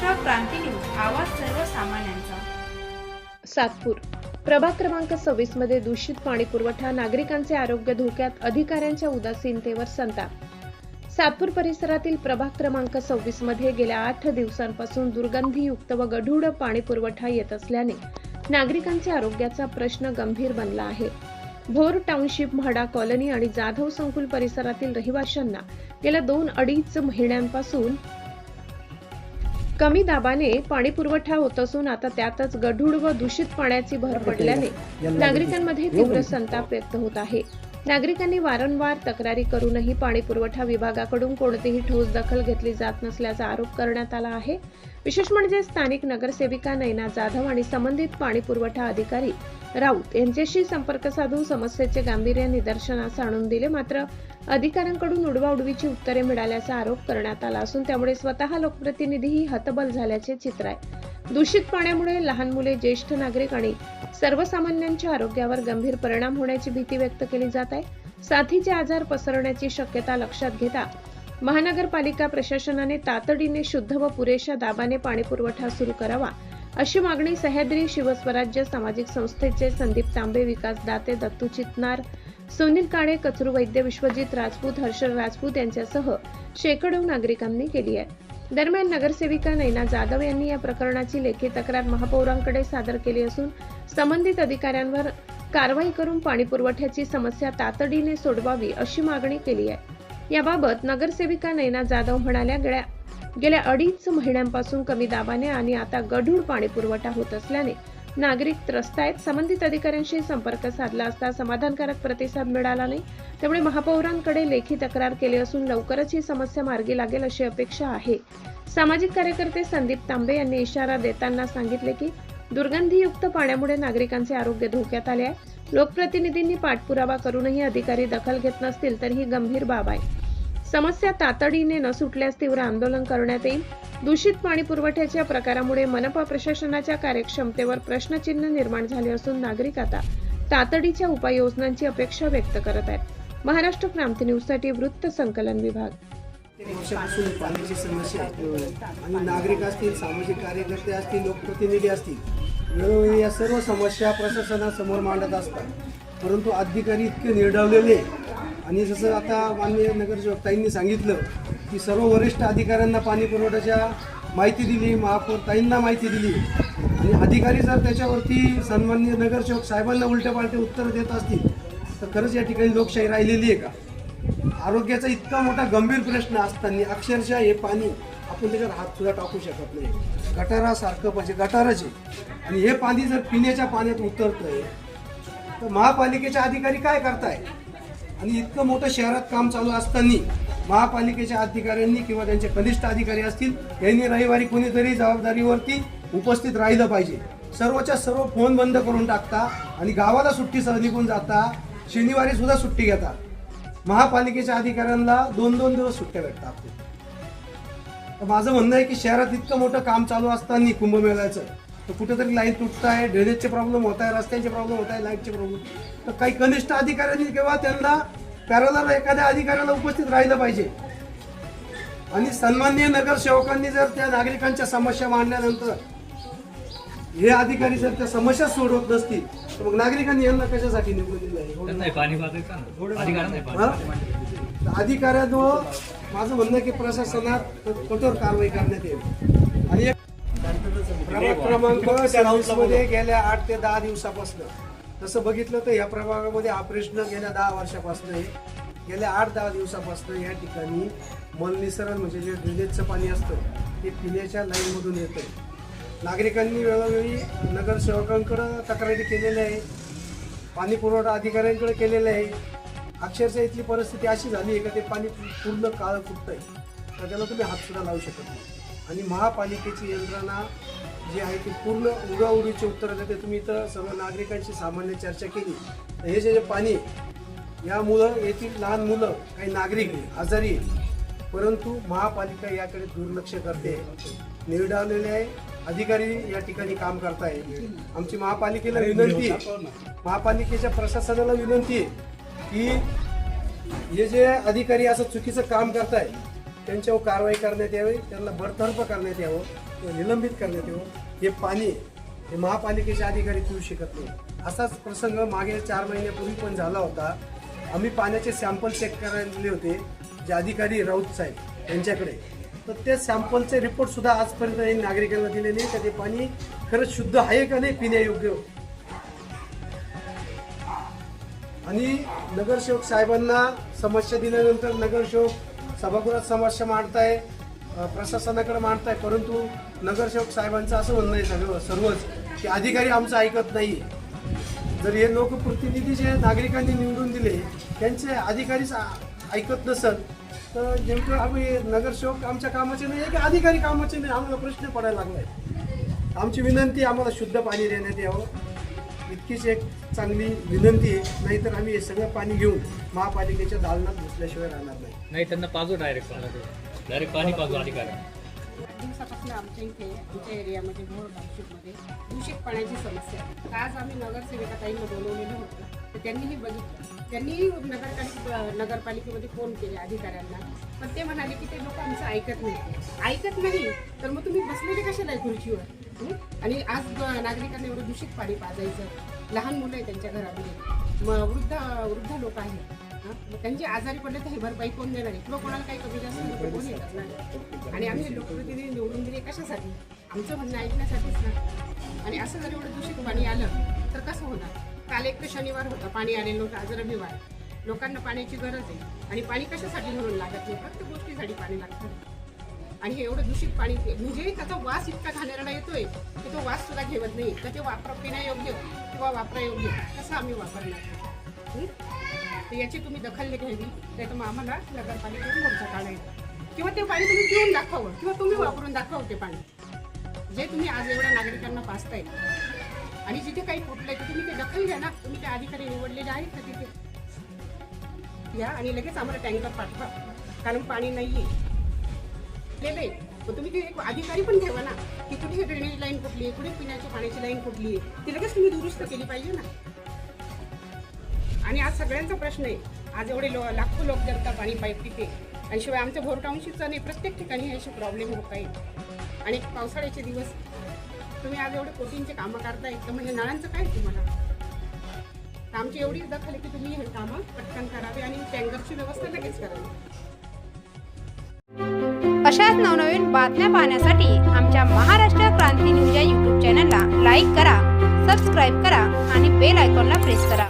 महाराष्ट्र क्रांती news, आवाज सर्वसामान्यांचा. सातपूर प्रभाग क्रमांक 26 मध्ये दूषित पाणी पुरवठा, नागरिकांचे आरोग्य धोक्यात, अधिकाऱ्यांच्या उदासीनतेवर संताप. सातपूर परिसरातील प्रभाग क्रमांक 26 मध्ये गेल्या 8 दिवसांपासून दुर्गंधीयुक्त व गढूळ पाणी पुरवठा येत असल्याने नागरिकांच्या आरोग्याचा प्रश्न गंभीर बनला आहे. भोर टाउनशिप, म्हाडा कॉलनी आणि जाधव संकुल परिसरातील रहिवाशांना गेल्या 2-2.5 महिन्यांपासून कमी दाबाने पाणी पुरवठा होत असून आता त्यातच गढूळ व दूषित पाण्याची भर पडल्याने नागरिकांमध्ये तीव्र संताप व्यक्त होत आहे. नागरिकांनी वारंवार तक्रारी करूनही पाणी पुरवठा विभागाकडून कोणतीही ठोस दखल घेतली जात नसल्याचा आरोप करण्यात आला आहे. विशेष म्हणजे स्थानिक नगरसेविका नैना जाधव आणि संबंधित पाणी पुरवठा अधिकारी राऊत यांच्याशी संपर्क साधून समस्येचे गांभीर्य निदर्शनास आणून दिले, मात्र अधिकाऱ्यांकडून उडवाउडवीची उत्तरे मिळाल्याचा आरोप करण्यात आला असून त्यामुळे स्वतः लोकप्रतिनिधीही हतबल झाल्याचे चित्र आहे. दूषित पाण्यामुळे लहान मुले, ज्येष्ठ नागरिक आणि सर्वसामान्यांच्या आरोग्यावर गंभीर परिणाम होण्याची भीती व्यक्त केली जात आहे. साथीचे आजार पसरण्याची शक्यता लक्षात घेता महानगरपालिका प्रशासनाने तातडीने शुद्ध व पुरेशा दाबाने पाणी पुरवठा सुरू करावा अशी मागणी सह्याद्री शिवस्वराज्य सामाजिक संस्थेचे संदीप तांबे, विकास दाते, दत्तू चितनार, सुनील काळे, कचरू वैद्य, विश्वजित राजपूत, हर्षल राजपूत यांच्यासह शेकडो नागरिकांनी केली आहे. दरम्यान नगरसेविका नैना जाधव यांनी या प्रकरणाची लेखी तक्रार महापौरांकडे सादर केली असून संबंधित अधिकाऱ्यांवर कारवाई करून पाणी पुरवठ्याची समस्या तातडीने सोडवावी अशी मागणी केली आहे. याबाबत नगरसेविका नैना जाधव म्हणाल्या, गेल्या 2.5 महिन्यांपासून कमी दाबाने आणि आता गढूळ पाणी पुरवठा होत असल्याने नागरिक त्रस्त आहेत. संबंधित अधिकाऱ्यांशी संपर्क साधला असता समाधानकारक प्रतिसाद मिळाला नाही, त्यामुळे महापौरांकडे लेखी तक्रार केली असून लवकरच ही समस्या मार्गी लागेल अशी अपेक्षा आहे. सामाजिक कार्यकर्ते संदीप तांबे यांनी इशारा देताना सांगितले की दुर्गंधीयुक्त पाण्यामुळे नागरिकांचे आरोग्य धोक्यात आले आहे. लोकप्रतिनिधींनी पाठपुरावा करूनही अधिकारी दखल घेत नसतील तर ही गंभीर बाब आहे. समस्या तातडीने न सुटल्यास तीव्र आंदोलन करण्यात येईल. दूषित पाणी पुरवठ्याच्या प्रकारामुळे मनपा प्रशासनाच्या कार्यक्षमतेवर प्रश्नचिन्ह निर्माण झाले असून नागरिक आता तातडीच्या उपाययोजनांची अपेक्षा व्यक्त करत आहेत. महाराष्ट्र क्रांती न्यूज साठी वृत्त संकलन विभाग. वर्षापासून पाण्याची समस्या आणि नागरिक असतील, सामाजिक कार्यकर्ते असतील, लोकप्रतिनिधी असतील, वेळोवेळी या सर्व समस्या प्रशासनासमोर मांडत असतात. परंतु अधिकारी इतके निर्डावलेले आणि जसं आता माननीय नगरसेवकताईंनी सांगितलं की सर्व वरिष्ठ अधिकाऱ्यांना पाणी पुरवठ्याच्या माहिती दिली, महापौर ताईंना माहिती दिली आणि अधिकारी जर त्याच्यावरती सन्माननीय नगरसेवक साहेबांना उलट्यापालटे उत्तर देत असतील तर खरंच या ठिकाणी लोकशाही राहिलेली आहे का? आरोग्याचा इतका मोठा गंभीर प्रश्न असताना अक्षरशः हे पाणी आपण त्याच्यावर हात सुद्धा टाकू शकत नाही. गटारासारखं पाहिजे, गटाराचे, आणि हे पाणी जर पिण्याच्या पाण्यात उतरतंय तर महापालिकेचे अधिकारी काय करताय? आणि इतकं मोठं शहरात काम चालू असताना महापालिकेच्या अधिकाऱ्यांनी किंवा त्यांचे कनिष्ठ अधिकारी असतील यांनी रविवारी कोणीतरी जबाबदारीवरती उपस्थित राहिलं पाहिजे. सर्वच्या सर्व फोन बंद करून टाकता आणि गावाला सुट्टीसह निघून जाता. शनिवारी सुद्धा सुट्टी घेतात. महापालिकेच्या अधिकाऱ्यांना 2-2 दिवस सुट्ट्या भेटतात. तर माझं म्हणणं आहे की शहरात इतकं मोठं काम चालू असताना कुंभमेळ्याचं तर कुठेतरी लाईन तुटत आहे, ड्रेनेजचे प्रॉब्लेम होत आहे, रस्त्यांचे प्रॉब्लेम होत आहे, लाईटचे प्रॉब्लेम, तर काही कनिष्ठ अधिकाऱ्यांनी किंवा त्यांना पॅरलल एखाद्या अधिकाऱ्याला उपस्थित राहिलं पाहिजे. आणि सन्माननीय नगरसेवकांनी जर त्या नागरिकांच्या समस्या मांडल्यानंतर हे अधिकारी जर त्या समस्या सोडवत नसतील तर मग नागरिकांनी यांना कशासाठी निवडून दिलं आहे? अधिकाऱ्यांवर माझं म्हणणं की प्रशासनात कठोर कारवाई करण्यात येईल. आणि प्रभाग क्रमांक 26 मध्ये गेल्या 8 ते 10 दिवसापासून तसं बघितलं तर या प्रभागामध्ये हा प्रश्न गेल्या 10 वर्षापासून आहे. गेल्या 8-10 दिवसापासून या ठिकाणी मलनिसरण म्हणजे जे ड्रेनेजचं पाणी असतं ते पिण्याच्या लाईनमधून येतं. नागरिकांनी वेळोवेळी नगरसेवकांकडं तक्रारी केलेल्या आहे, पाणी पुरवठा अधिकाऱ्यांकडे केलेलं आहे. अक्षरशः इथली परिस्थिती अशी झाली आहे का ते पाणी पूर्ण काळं फुटतंय तर त्याला तुम्ही हातसुद्धा लावू शकत नाही. आणि महापालिकेची यंत्रणा जी आहे ती पूर्ण उडवाउडवीचे उत्तर देते. तुम्ही इथं सर्व नागरिकांशी सामान्य चर्चा केली तर हे जे पाणी या मुलं येथील लहान मुलं, काही नागरिक आजारी, परंतु महापालिका याकडे दुर्लक्ष करते, निर्डावलेले आहे. अधिकारी या ठिकाणी काम करताय. आमची महापालिकेला विनंती आहे, महापालिकेच्या प्रशासनाला विनंती आहे की हे जे अधिकारी असं चुकीचं काम करताय त्यांच्यावर कारवाई करण्यात यावी, त्यांना बडतर्फ करण्यात यावं किंवा निलंबित करण्यात यावं. हे पाणी हे महापालिकेचे अधिकारी पिऊ शकत नाही. असाच प्रसंग मागे 4 महिन्यापूर्वी पण झाला होता. आम्ही पाण्याचे सॅम्पल चेक करायला दिले होते जे अधिकारी राऊत साहेब यांच्याकडे, तर ते सॅम्पलचे रिपोर्ट सुद्धा आजपर्यंत यांनी नागरिकांना दिले नाही का ते पाणी खरंच शुद्ध आहे का नाही पिण्यायोग्य. आणि नगरसेवक साहेबांना समस्या दिल्यानंतर नगरसेवक सभागृहात समस्या मांडताय, प्रशासनाकडे मांडताय, परंतु नगरसेवक साहेबांचं असं म्हणणं आहे सर्वच की अधिकारी आमचं ऐकत नाही. जर हे लोकप्रतिनिधी जे नागरिकांनी निवडून दिले त्यांचे अधिकारीच ऐकत नसत तर नेमकं आम्ही नगरसेवक आमच्या कामाचे नाही की अधिकारी कामाचे नाही, आम्हाला प्रश्न पडायला लागलाय. आमची विनंती आम्हाला शुद्ध पाणी देण्यात यावं, इतकीच एक चांगली विनंती आहे. नाहीतर आम्ही हे सगळं पाणी घेऊन महापालिकेच्या दालनात घुसल्याशिवाय राहणार नाही. त्यांना पाजू डायरेक्ट पाणी पाजू अधिकारी. दिवसापासून आमच्या इथे आमच्या एरियामध्ये भोर टाउनशिपमध्ये दूषित पाण्याची समस्या आहे. आज आम्ही नगरसेविकाताईंना बोलवलेलं होतं तर त्यांनीही बघितलं. त्यांनीही नगरपालिकेमध्ये फोन केले अधिकाऱ्यांना, पण ते म्हणाले की ते लोक आमचं ऐकत नाही. तर मग तुम्ही बसलेले कशाला आहे खुर्चीवर? आणि आज नागरिकांना एवढं दूषित पाणी पाजायचं, लहान मुलं आहे त्यांच्या घरामध्ये, वृद्ध लोक आहेत, मग त्यांची आजारी पडले तर हे भरपाई कोण देणार आहे किंवा कोणाला काही कमी जास्त होतं कोण येणार नाही. आणि आम्ही लोकप्रतिनिधी निवडून दिले कशासाठी? आमचं म्हणणं ऐकण्यासाठीच ना. आणि असं जर एवढं दूषित पाणी आलं तर कसं होणार? काल एक तर शनिवार होता, पाणी आलेलं होतं, आज रविवार. लोकांना पाण्याची गरज आहे आणि पाणी कशासाठी म्हणून लागत नाही, प्रत्येक गोष्टीसाठी पाणी लागतं. आणि हे एवढं दूषित पाणी म्हणजे त्याचा वास इतका घाणेरडा येतोय की तो वास सुद्धा घेवत नाही. तर ते पिण्यायोग्य किंवा वापरायोग्य कसं आम्ही वापरणार? तर याची तुम्ही दखल घ्यावी, नाही तर मग आम्हाला नगरपालिकेवर मोर्चा काढायचा किंवा ते पाणी तुम्ही पिऊन दाखवावं किंवा तुम्ही वापरून दाखवावं ते पाणी जे तुम्ही आज एवढ्या नागरिकांना पाजताय. आणि जिथे काही फुटलंय तर तुम्ही ते दखल घ्या ना. तुम्ही ते अधिकारी निवडलेले आहेत का तिथे या आणि लगेच आम्हाला टँकर पाठवा, कारण पाणी नाहीये. तुम्ही ते एक अधिकारी पण ठेवा ना की कुठे ड्रेनेज लाईन फुटली आहे, कुठे पिण्याच्या पाण्याची लाईन फुटली आहे, ती लगेच तुम्ही दुरुस्त केली पाहिजे ना. आणि आज सगळ्यांचा प्रश्न आहे. आज एवढे लाखो लोक जनता पाणी पाईप पिते आणि शिवाय आमच्या भोर टाउनशिपचा नाही प्रत्येक ठिकाणी हे असे प्रॉब्लेम होत आहेत. आणि पावसाळ्याचे दिवस तुम्ही आज एवढे कोटींचे कामं करताय तर म्हणजे नळांचं काय तुम्हाला? तर आमची एवढीच दखल आहे की तुम्ही हे कामं पटकन करावे आणि टँकरची व्यवस्था लगेच करावी. अशाच नवनवीन बातम्या पाहण्यासाठी आमच्या महाराष्ट्र क्रांती न्यूज या यूट्यूब चॅनलला लाईक करा, सबस्क्राईब करा आणि बेल आयकॉनला प्रेस करा.